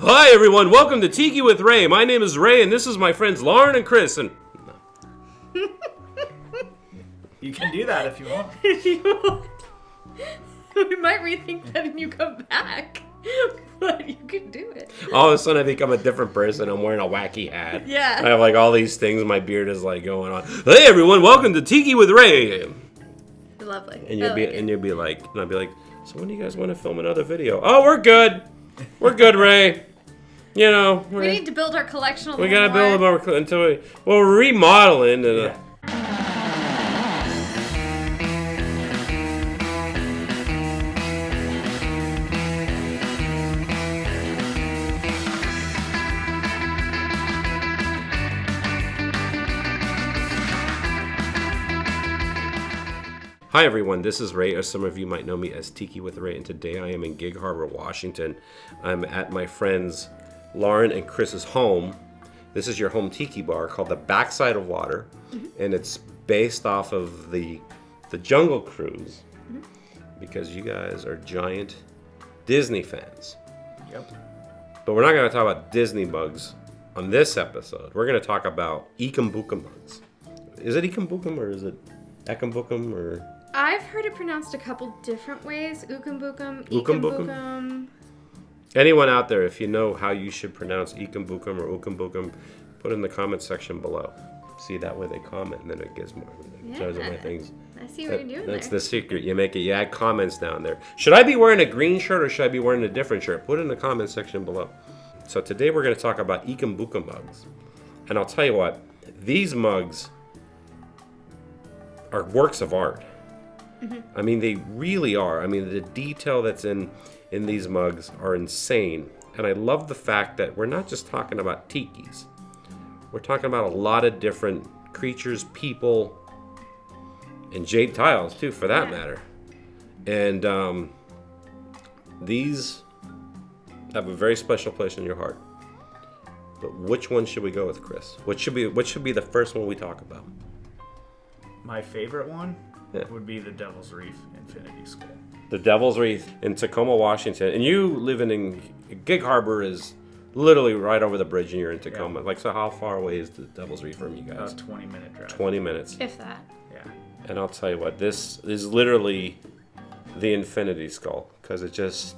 Hi everyone, welcome to Tiki with Ray. My name is Ray and this is my friends Lauren and Chris and... You can do that if you want. We might rethink that when you come back. But you can do it. All of a sudden I become a different person. I'm wearing a wacky hat. Yeah. I have like all these things. My beard is like going on. Hey everyone, welcome to Tiki with Ray. Lovely. And you'll be like, and I'll be like, so when do you guys want to film another video? Oh, we're good. We're good, Ray. You know, we need to build our collection a little more. We gotta build more until we're remodeling and. Yeah. Hi everyone, this is Ray, or some of you might know me as Tiki with Ray, and today I am in Gig Harbor, Washington. I'm at my friends Lauren and Chris's home. This is your home tiki bar called the Backside of Water, and it's based off of the Jungle Cruise, because you guys are giant Disney fans. Yep. But we're not going to talk about Disney mugs on this episode. We're going to talk about Eekum Bookum mugs. Is it Eekum Bookum or is it Eekum Bookum or... I've heard it pronounced a couple different ways. Eekum Bookum, Eekum Bookum. Anyone out there, if you know how you should pronounce Eekum Bookum or Eekum Bookum, put it in the comment section below. See, that way they comment, and then it gives more. Shows them my things. I see what you're doing That's there. the secret. You add comments down there. Should I be wearing a green shirt or should I be wearing a different shirt? Put it in the comment section below. So today we're going to talk about Eekum Bookum mugs. And I'll tell you what, these mugs are works of art. I mean, they really are. I mean, the detail that's in these mugs are insane. And I love the fact that we're not just talking about tikis. We're talking about a lot of different creatures, people, and jade tiles, too, for that matter. And these have a very special place in your heart. But which one should we go with, Chris? What should be the first one we talk about? My favorite one would be the Devil's Reef Infinity Skull. The Devil's Reef in Tacoma, Washington. And you living in Gig Harbor is literally right over the bridge and you're in Tacoma. Yeah. Like, so how far away is the Devil's Reef from you guys? About a 20-minute drive. 20 minutes. If that. Yeah. And I'll tell you what, this is literally the Infinity Skull. Because it just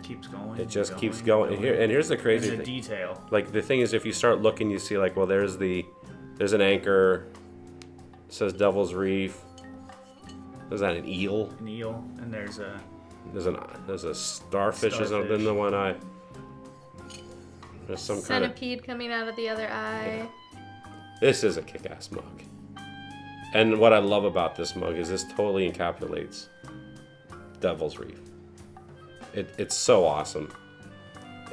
Keeps going. It just keeps going. And here's the crazy and the thing. detail. Like, the thing is, if you start looking, you see, like, well, there's an anchor. It says Devil's Reef. Is that an eel? An eel, and there's a starfish or something in the one eye. There's some kind of... Centipede coming out of the other eye. This is a kick-ass mug. And what I love about this mug is this totally encapsulates Devil's Reef. It's so awesome.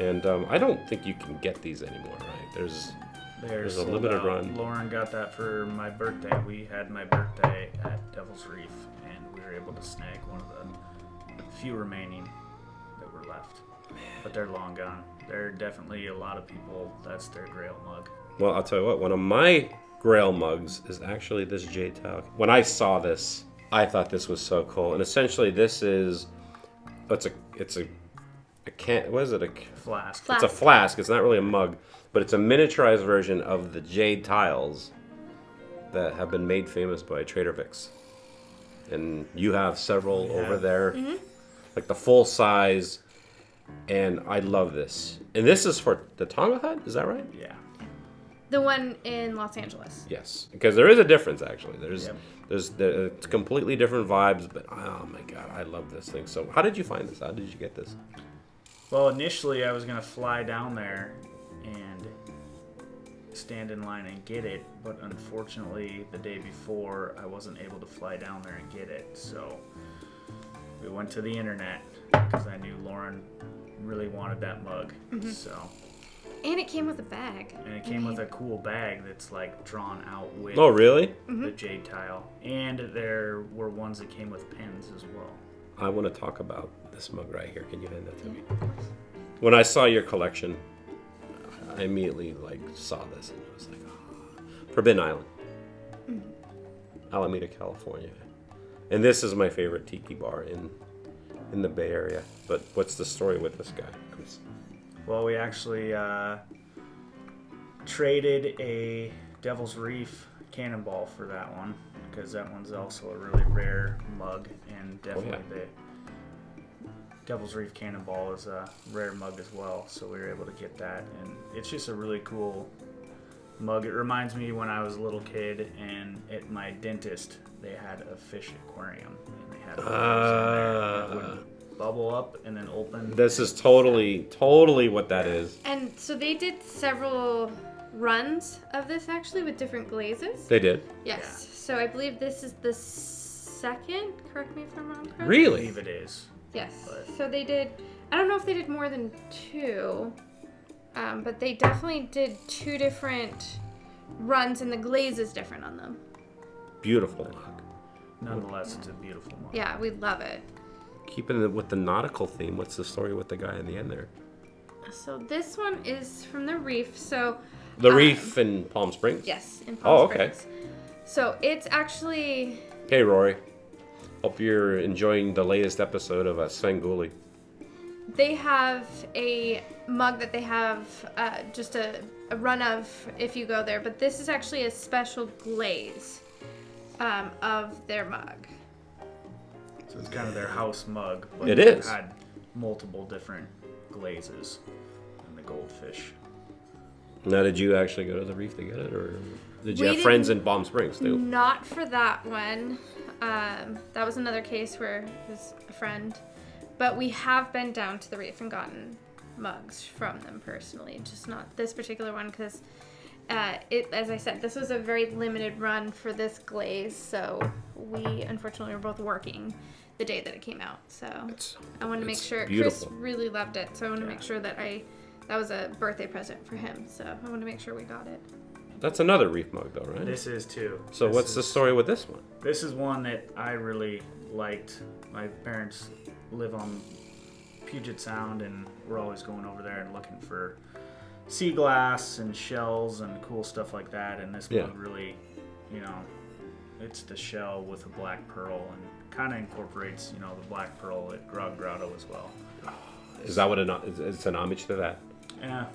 And I don't think you can get these anymore, right? There's a limited run. Lauren got that for my birthday. We had my birthday at Devil's Reef, and we were able to snag one of the few remaining that were left. But they're long gone. They're definitely a lot of people, that's their grail mug. Well, I'll tell you what, one of my grail mugs is actually this jade tile. When I saw this, I thought this was so cool. And essentially this is, it's a can, what is it? Flask. It's a flask. It's not really a mug, but it's a miniaturized version of the jade tiles that have been made famous by Trader Vic's. And you have several over there, like the full size, and I love this. And this is for the Tonga Hut, is that right? Yeah. The one in Los Angeles. Yes, because there is a difference actually. Yep. It's completely different vibes, but oh my god, I love this thing. So how did you find this? How did you get this? Well, initially I was going to fly down there and stand in line and get it, but unfortunately the day before I wasn't able to fly down there and get it. So we went to the internet because I knew Lauren really wanted that mug. So. And it came with a bag. And it came with a cool bag that's like drawn out with Oh, really? the jade tile. And there were ones that came with pins as well. I want to talk about this mug right here. Can you hand that to me? When I saw your collection, I immediately saw this and I was like, oh. Forbidden Island, Alameda, California. And this is my favorite tiki bar in the Bay Area. But what's the story with this guy, Chris? Well, we actually traded a Devil's Reef Cannonball for that one, because that one's also a really rare mug, and definitely the Devil's Reef Cannonball is a rare mug as well, so we were able to get that, and it's just a really cool mug. It reminds me when I was a little kid, and at my dentist, they had a fish aquarium, and they had a that would bubble up and then open. This is totally what that is. And so they did several runs of this actually with different glazes. They did. Yes. Yeah. So I believe this is the second. Correct me if I'm wrong. Chris? I Really? believe it is. Yes. But- So they did. I don't know if they did more than two, but they definitely did two different runs, and the glaze is different on them. Beautiful mug. Nonetheless, it's a beautiful mug. Yeah, we love it. Keeping it with the nautical theme, what's the story with the guy in the end there? So this one is from the Reef. So The Reef in Palm Springs? yes, in Palm okay. Springs. So it's actually Hey, Rory. Hope you're enjoying the latest episode of Svengoolie. they have a mug that they have just a run of if you go there, but this is actually a special glaze of their mug. So it's kind of their house mug. But It it is. had multiple different glazes in the goldfish. Now, did you actually go to the Reef to get it, or did you We have friends didn't- in Palm Springs too? Not for that one. That was another case where it was a friend. But we have been down to the Reef and gotten mugs from them personally. Just not this particular one because, as I said, this was a very limited run for this glaze. So we unfortunately were both working the day that it came out. So I wanted to make it's sure. beautiful. Chris really loved it. So I wanted to make sure that that was a birthday present for him. So I wanted to make sure we got it. That's another Reef mug, though, right? This is too. So This what's the is- story with this one? This is one that I really liked. My parents live on Puget Sound, and we're always going over there and looking for sea glass and shells and cool stuff like that. And this Yeah. one really, it's the shell with a black pearl and kind of incorporates, the black pearl at Grog Grotto as well. Is that what it's an homage to that? Yeah,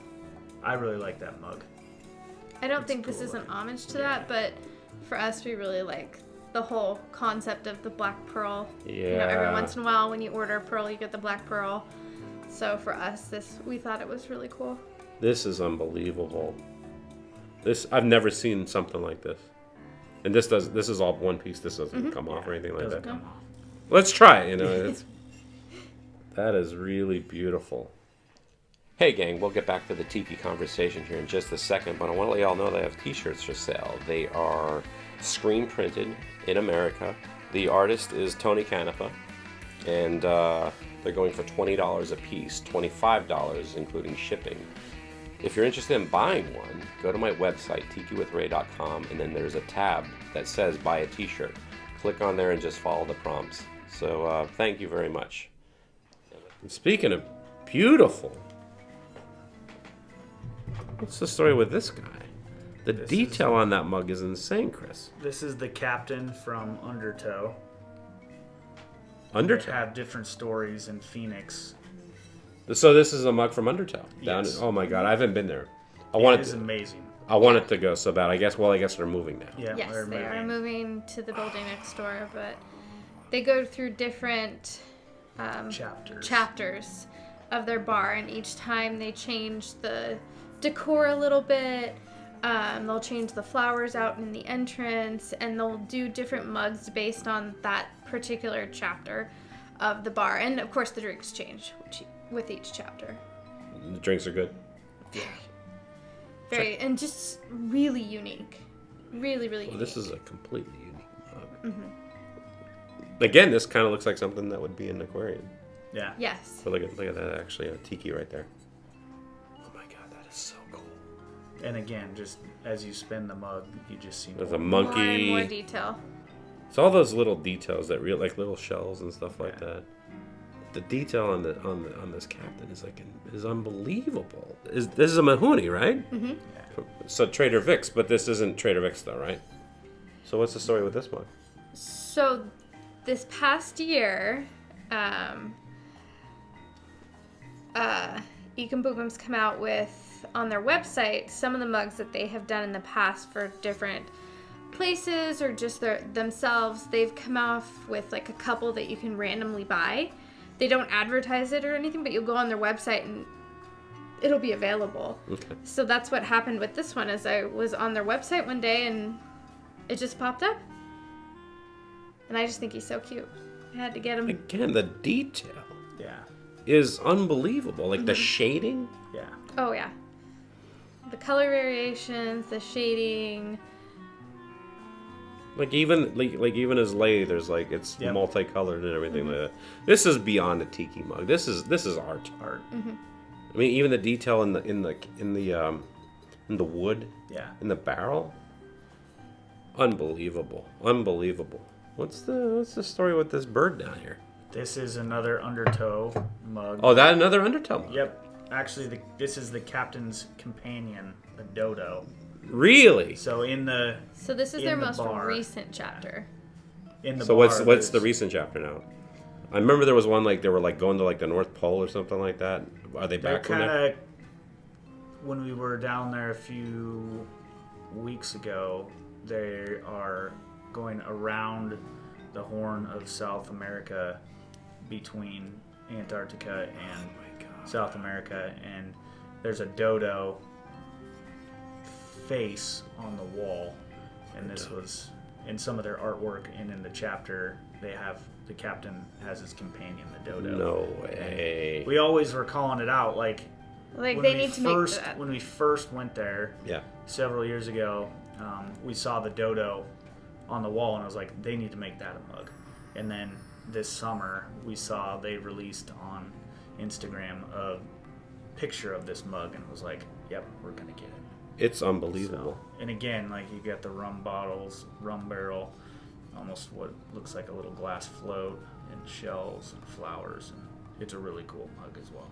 I really like that mug. I don't It's think this cool is an looking. homage to that, but for us, we really like the whole concept of the black pearl. Yeah. Every once in a while, when you order a pearl, you get the black pearl. So for us, we thought it was really cool. This is unbelievable. I've never seen something like this. And this is all one piece. This doesn't come off or anything like Doesn't that. come off. Let's try it, that is really beautiful. Hey gang, we'll get back to the tiki conversation here in just a second, but I want to let y'all know they have t-shirts for sale. They are screen printed in America. The artist is Tony Canepa, and they're going for $20 a piece, $25 including shipping. If you're interested in buying one, go to my website, tikiwithray.com, and then there's a tab that says buy a t-shirt. Click on there and just follow the prompts. So thank you very much. And speaking of beautiful, what's the story with this guy? The detail on that mug is insane, Chris. This is the captain from Undertow. They Undertow. have different stories in Phoenix. So this is a mug from Undertow. Yes. Oh my God, I haven't been there. I It wanted is to. amazing. I wanted to go so bad. I guess they're moving now. Yeah, Yes, they're they are moving. moving to the building next door, but they go through different chapters of their bar, and each time they change the decor a little bit. They'll change the flowers out in the entrance, and they'll do different mugs based on that particular chapter of the bar. And of course, the drinks change with each chapter. The drinks are good. Very, and just really unique. Really, really Well, unique. this is a completely unique mug. Again, this kind of looks like something that would be in an aquarium. Yeah. Yes. But look at that, actually, a tiki right there. Oh my God, that is so cool. And again, just as you spin the mug, you just see There's a more. More and more monkey. detail. It's all those little details that like little shells and stuff like Yeah. that. The detail on this captain is unbelievable. This is a Mahoney, right? Mm-hmm. So Trader Vic's, but this isn't Trader Vic's though, right? So what's the story with this mug? So, this Eekum Bookum's come out with, on their website, some of the mugs that they have done in the past for different places or just themselves. They've come off with like a couple that you can randomly buy. They don't advertise it or anything, but you'll go on their website and it'll be available. Okay. So that's what happened with this one. Is I was on their website one day and it just popped up. And I just think he's so cute. I had to get him. Again, the detail Yeah. is unbelievable. Like the shading. Yeah. Oh, yeah. The color variations, the shading. Like even as lay, there's like it's Yep. multicolored and everything like that. This is beyond a tiki mug. This is art. I mean, even the detail in the wood, in the barrel, unbelievable. What's the story with this bird down here? This is another undertow mug. Oh, that another undertow mug. Yep. Actually, this is the captain's companion, the dodo. Really? So So this is in their the most bar. recent chapter. in the So bar, what's the there's- recent chapter now? I remember there was one like they were like going to like the North Pole or something like that. Are they They're back from kind there? of when we were down there a few weeks ago. They are going around the Horn of South America between Antarctica and South America, and there's a dodo face on the wall, and this was in some of their artwork, and in the chapter they have the captain has his companion, the dodo. No way. We always were calling it out, like Like, they need to make that. when we first went there Yeah. several years ago, we saw the dodo on the wall, and I was like, they need to make that a mug. And then this summer, we saw they released on Instagram a picture of this mug, and it was like, yep, we're gonna get it. It's unbelievable. So, and again, like you got the rum bottles, rum barrel, almost what looks like a little glass float, and shells and flowers, and it's a really cool mug as well.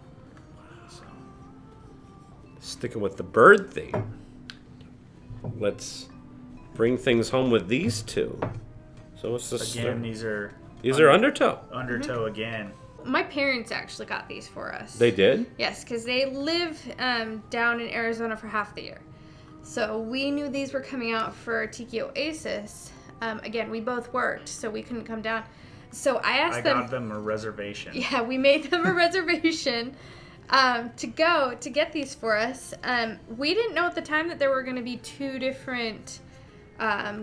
So. Sticking with the bird theme, let's bring things home with these two. So what's this? Again, these are undertow. undertow again. My parents actually got these for us. They did? Yes, because they live down in Arizona for half the year. So we knew these were coming out for Tiki Oasis. Again, we both worked, so we couldn't come down. So I asked them. I got them a reservation. Yeah, we made them a reservation to go to get these for us. We didn't know at the time that there were going to be two different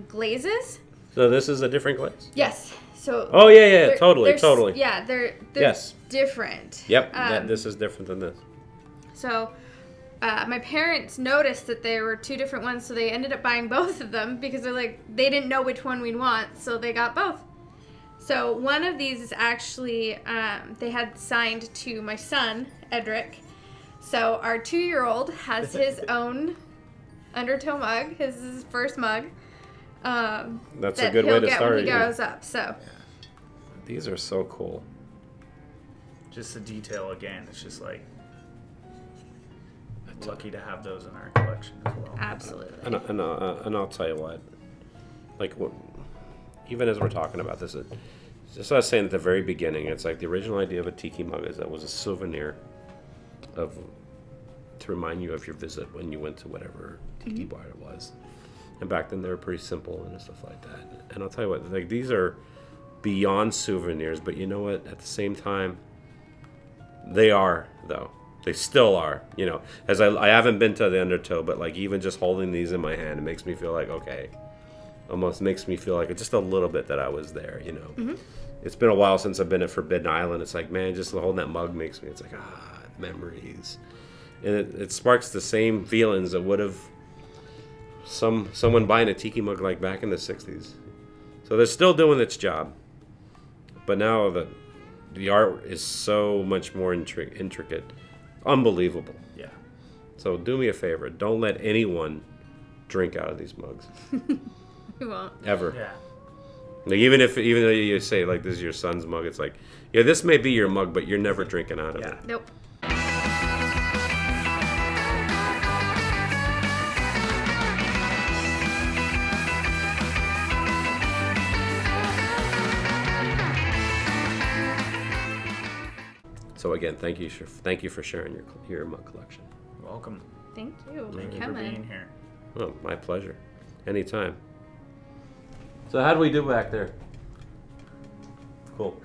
glazes. So this is a different glaze? Yes. So. Oh, yeah, they're- totally. Yeah, they're Yes. different. Yep, this is different than this. So my parents noticed that there were two different ones, so they ended up buying both of them because they didn't know which one we'd want, so they got both. So one of these is actually they had signed to my son, Edric. So our 2-year-old has his own undertow mug. His is his first mug. That's a that good way he'll to get start when it. he Yeah. goes up. So These are so cool. Just the detail again. It's just like lucky to have those in our collection as well. absolutely. And I'll tell you what, even as we're talking about this, just I was saying at the very beginning, it's like the original idea of a tiki mug is that was a souvenir to remind you of your visit when you went to whatever tiki bar it was. And back then they were pretty simple and stuff like that. And I'll tell you what, like these are beyond souvenirs, but you know what? At the same time, they are though. They still are, you know. As I haven't been to the undertow, but like even just holding these in my hand, it makes me feel like okay. Almost makes me feel like just a little bit that I was there, you know. It's been a while since I've been at Forbidden Island. It's like, man, just holding that mug makes me. It's like memories, and it sparks the same feelings that would have someone buying a tiki mug like back in the '60s. So they're still doing its job, but now the art is so much more intricate. Unbelievable. Yeah. So do me a favor. Don't let anyone drink out of these mugs. We won't. Ever. Yeah. Like even though you say like this is your son's mug, it's like, yeah, this may be your mug, but you're never drinking out of Yeah. it. Nope. So again, thank you for sharing your mug collection. Welcome. Thank you. Thank you for being here. Oh, my pleasure. Anytime. So how do we do back there? Cool.